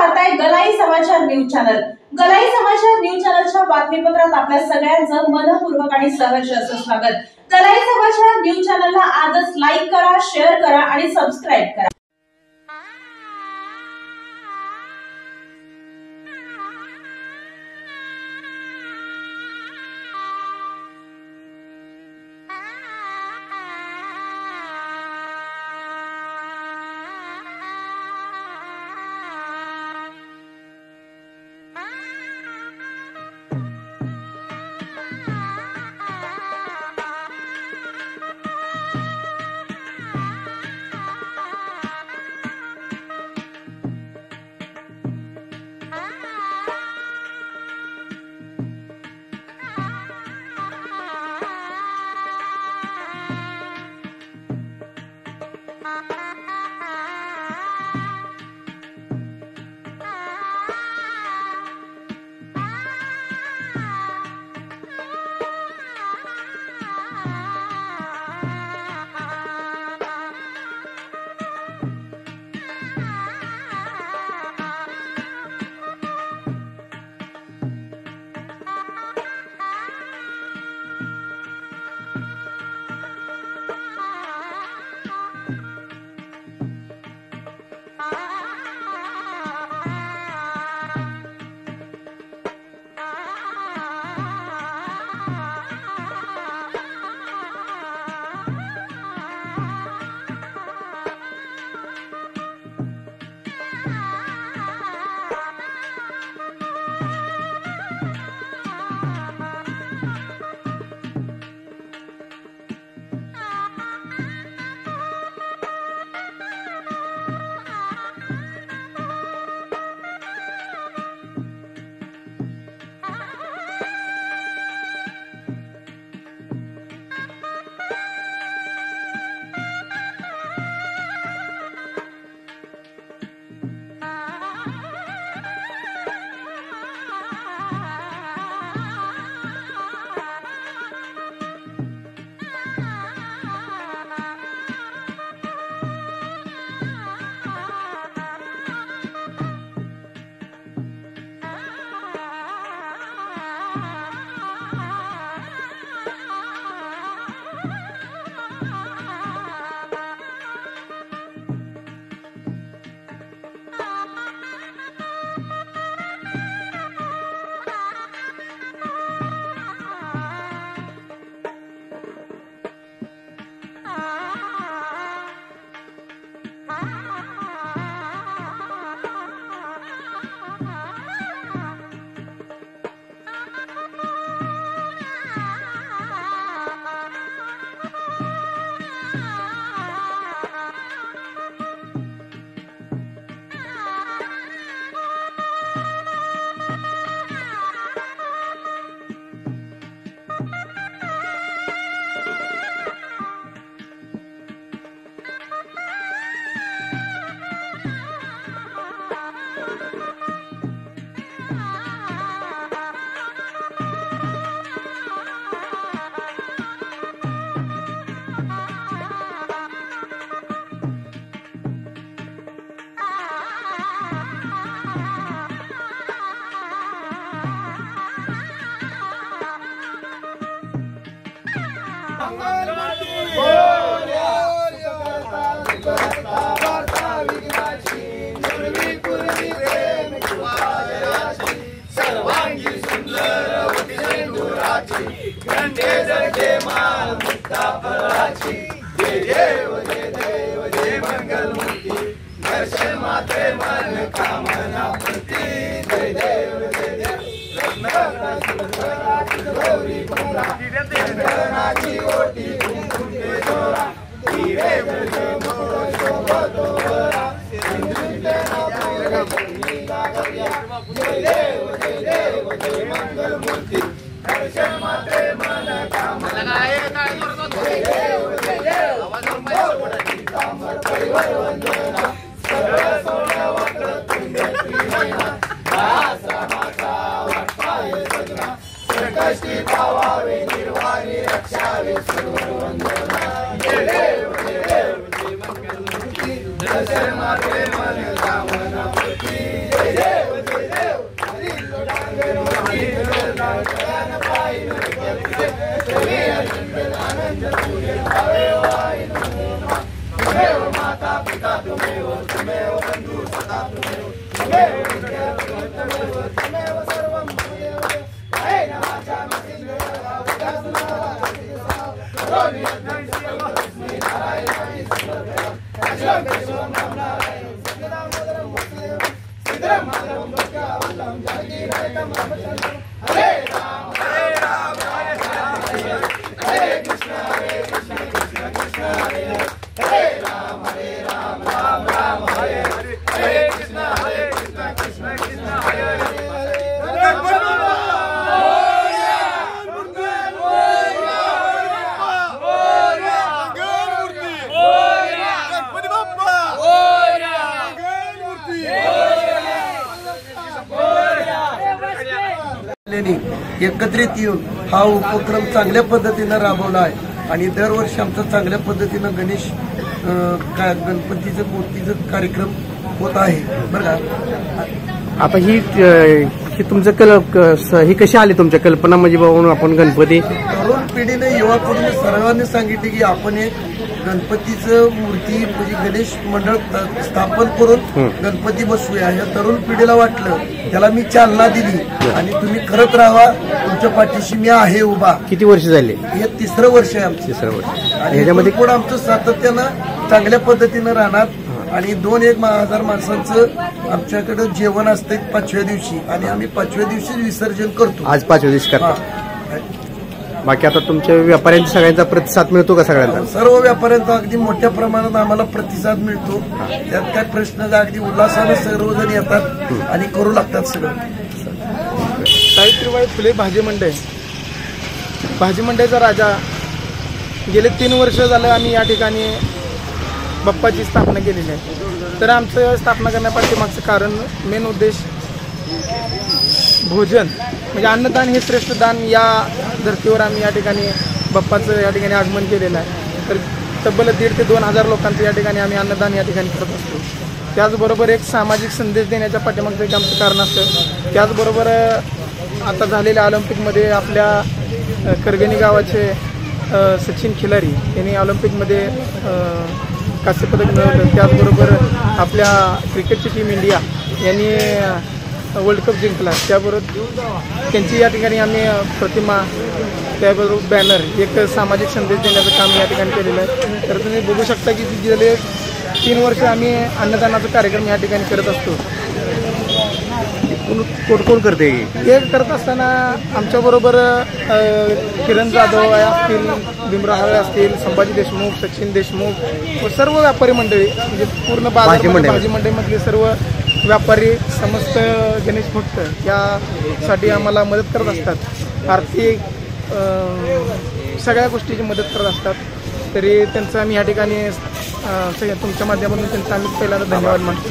पाहताय गलाई समाचार news channel. गलाई समाचार न्यूज चॅनलच्या बातमीपत्रात आपल्या सगळ्यांचं मनपूर्वक आणि सहर्ष असं स्वागत। गलाई समाचार न्यूज चॅनलला आजच लाईक करा, शेअर करा आणि सबस्क्राइब करा। दर्शन मात्रे मन कामना प्रति जय देव गौरी पुरा चंदनाची ओटी कुंकुमे जोरा हिरे ब्रजे मोर शोभतो वरा जय देव जय मंगल मूर्ती दर्शन मात्रे मन कामना जय देव कामर परिवर वंदना सगळं सोन्या वक्र तुंडे त्रिनयना दासमाचा वाटपाय सजना संकष्टी पावावे निर्वाणी रक्षावे सर्व वंदना जय देव जय मंगल मूर्ती दर्शन मात्रे मन कामना प्रति जय त्वमेव आय नमो नमः त्वमेव माता पिता त्वमेव त्वमेव बन्धु सखा त्वमेव त्वमेव विद्या त्वमेव त्वमेव सर्वं मम देव जय नमाचा मिथिलेया करोमि यज्ञं सर्वस्मै नारायणाय समर्पयामि अखिलं केशवं राम नारायणं सत्यदामोदरं वासुदेवं श्रीधरं माधवं भक्त्यावल्लभं जानकीनायकं रामचन्द्रं हरे राम हरे राम हरे कृष्ण कृष्ण कृष्ण हरे हरे राम राम राम हरे हरे हरे कृष्ण कृष्ण कृष्ण हरे हरे एकत्रित येऊन हा उपक्रम चांगल्या पद्धतीनं राबवला आहे आणि दरवर्षी आमचा चांगल्या पद्धतीनं गणपतीचं मूर्तीचं कार्यक्रम होत आहे बरं का. आता ही तुमचं ही कशी आली तुमच्या कल्पना म्हणजे बाबा आपण गणपती तरुण पिढीने युवा पिढीने सर्वांनी सांगितले की आपण एक गणपतीचं मूर्ती म्हणजे गणेश मंडळ स्थापन करून गणपती बसवूया. या तरुण पिढीला वाटलं त्याला मी चालना दिली आणि तुम्ही करत राहा तुमच्या पाठीशी मी आहे उभा. किती वर्ष झाले? हे 3रं वर्ष आहे आमचं. 3रं वर्ष आणि ह्याच्यामध्ये पुढे आमचं सातत्यानं चांगल्या पद्धतीनं राहणार आणि 2-1,000 माणसांचं आमच्याकडे जेवण असतं 5व्या दिवशी आणि आम्ही 5व्या दिवशी विसर्जन करतो. आज 5व्या दिवशी करतो. बाकी आता तुमच्या व्यापाऱ्यांचा सगळ्यांचा प्रतिसाद मिळतो का? सगळ्यांना सर्व व्यापाऱ्यांचा अगदी मोठ्या प्रमाणात आम्हाला प्रतिसाद मिळतो. त्यात काय प्रश्न अगदी उल्हासाने सर्वजण येतात आणि करू लागतात सगळं. सावित्रीबाई फुले भाजी मंडईचा राजा गेले 3 वर्ष झालं आम्ही या ठिकाणी बाप्पाची स्थापना केलेली आहे. तर आमचं स्थापना करण्यापाठीमागचं कारण मेन उद्देश भोजन म्हणजे अन्नदान हे श्रेष्ठ दान या धर्तीवर आम्ही या ठिकाणी बाप्पाचं या ठिकाणी आगमन केलेलं आहे. तर तब्बल 1,500 ते 2,000 लोकांचं या ठिकाणी आम्ही अन्नदान या ठिकाणी करत असतो. त्याचबरोबर एक सामाजिक संदेश देण्याच्या पाठीमागचं एक आमचं कारण असतं. त्याचबरोबर आता झालेल्या ऑलिम्पिकमध्ये आपल्या करगणी गावाचे सचिन खिलारी यांनी ऑलिम्पिकमध्ये कांस्य पदक मिळवलं. त्याचबरोबर आपल्या क्रिकेटची टीम इंडिया यांनी वर्ल्ड कप जिंकला. त्याबरोबर त्यांची या ठिकाणी आम्ही प्रतिमा त्याबरोबर बॅनर एक सामाजिक संदेश देण्याचं काम या ठिकाणी केलेलं आहे. तर तुम्ही बघू शकता की गेले 3 वर्ष आम्ही अन्नदानाचा कार्यक्रम या ठिकाणी करत असतो. कोण करते हे करत असताना आमच्याबरोबर किरण जाधव असतील, भीमराव हळे असतील, संभाजी देशमुख, सचिन देशमुख व सर्व व्यापारी मंडळी म्हणजे पूर्ण भाजी मंडईमधले सर्व व्यापारी समस्त गणेश भक्त यासाठी आम्हाला मदत करत असतात. आर्थिक सगळ्या गोष्टीची मदत करत असतात. तरी त्यांचं आम्ही या ठिकाणी तुमच्या माध्यमातून त्यांचा आम्ही पहिल्यांदा धन्यवाद मानतो.